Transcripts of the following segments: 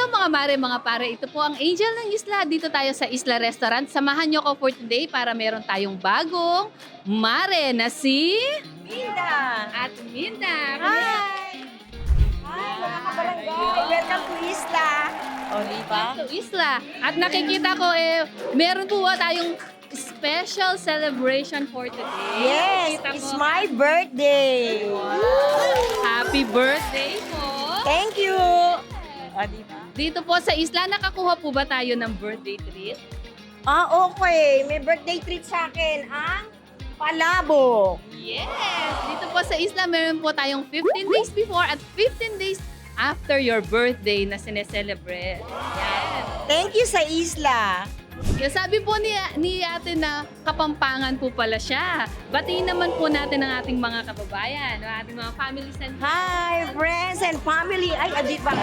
Hello mga mare, mga pare. Ito po ang Angel ng Isla. Dito tayo sa Isla Restaurant. Samahan niyo ko for today para meron tayong bagong mare na si Minda! at Minda. Hi! Hi, mga kabarangay! Welcome to Isla! O, diba? To Isla. At nakikita ko meron po tayong special celebration for today. Yes, Nakikita it's ko, my birthday! happy birthday po. Thank you! O, diba? Dito po sa Isla, nakakuha po ba tayo ng birthday treat? Okay. May birthday treat sa akin ang palabok. Yes! Dito po sa Isla, meron po tayong 15 days before at 15 days after your birthday na sineselebrate. Yes! Thank you sa Isla. Yung sabi po ni ate na Kapampangan po pala siya. Batiin naman po natin ang ating mga kababayan, ang ating mga families and Hi, friends and family. Ay, di ba?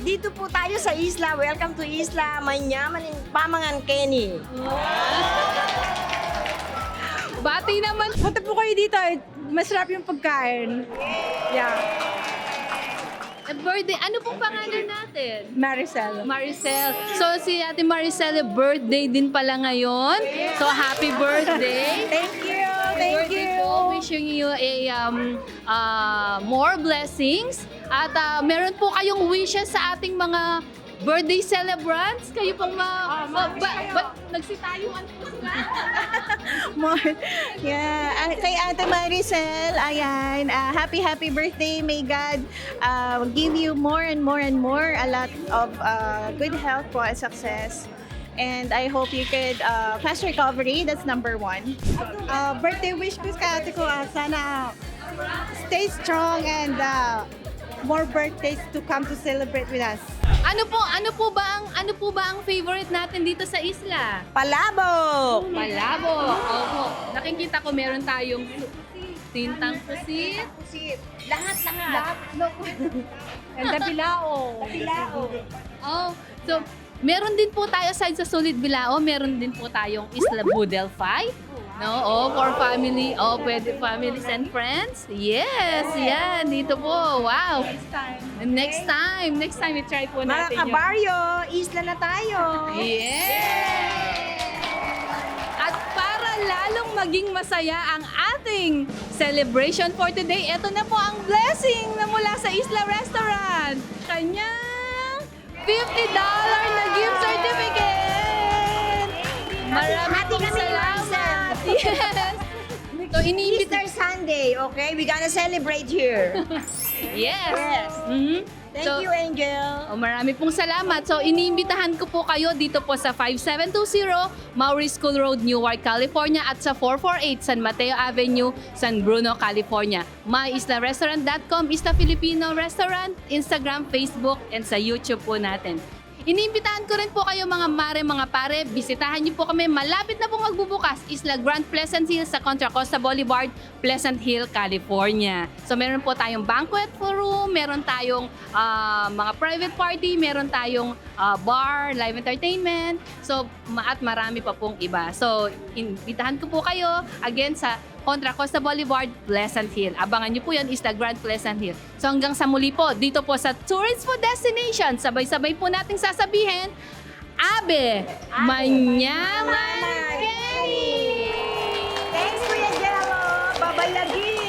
Dito po tayo sa Isla. Welcome to Isla. Manyaman ng Pamangan Kenny. Bati naman. Punta po kayo dito. Masarap yung pagkain. Yeah. Birthday, ano pong pangalan natin? Maricel. Maricel. So si Ate Maricel, birthday din pala ngayon. So happy birthday. Thank you. Happy Thank birthday you. po. Wishing you more blessings. At meron po kayong wishes sa ating mga birthday celebrants. Kayo pong nagsitayuan po sila. More. Yeah. Kay Ate Maricel, ayan. Happy birthday. May God give you more and more and more. A lot of good health po and success. And I hope you could fast recovery. That's number one. Birthday wish ko sa ate ko, sana stay strong and more birthdays to come to celebrate with us. Ano po ba ang favorite natin dito sa isla? Palabok! Malabo. Opo. Nakikita ko meron tayong tintang pusit. Lahat. And the bilao. Oh, so meron din po tayo aside sa Sulit Bilao, meron din po tayong Isla Budelfay. No, for family. Pwede families and friends. Yes, yan. Dito po. Wow. Next time, i-try po Mga natin yun. kabaryo, Isla na tayo. Yes! At para lalong maging masaya ang ating celebration for today, ito na po ang blessing na mula sa Isla Restaurant. Kanyang $50 na gift certificate! Maraming pong salamat! Yes! So, Easter Sunday, okay? We gonna celebrate here. Yes! Yes. Mhm. Thank So, you, Angel. Marami pong salamat. So, iniimbitahan ko po kayo dito po sa 5720 Maury School Road, Newark, California at sa 448 San Mateo Avenue, San Bruno, California. MyIslaRestaurant.com, Isla Filipino Restaurant, Instagram, Facebook, and sa YouTube po natin. Iniimbitahan ko rin po kayo mga mare, mga pare. Bisitahan niyo po kami. Malapit na po magbubukas. Isla Grand Pleasant Hill sa Contra Costa Boulevard, Pleasant Hill, California. So meron po tayong banquet room, meron tayong mga private party, meron tayong bar, live entertainment. So at marami pa pong iba. So imbitahan ko po kayo again sa Contra Costa Boulevard, Pleasant Hill. Abangan niyo po yan, Isla Grand Pleasant Hill. So hanggang sa muli po, dito po sa Tourist Food Destination, sabay-sabay po nating sasabihin, Abe, Manyaman Kenny! Thanks, Kuya Jello. Babayagi.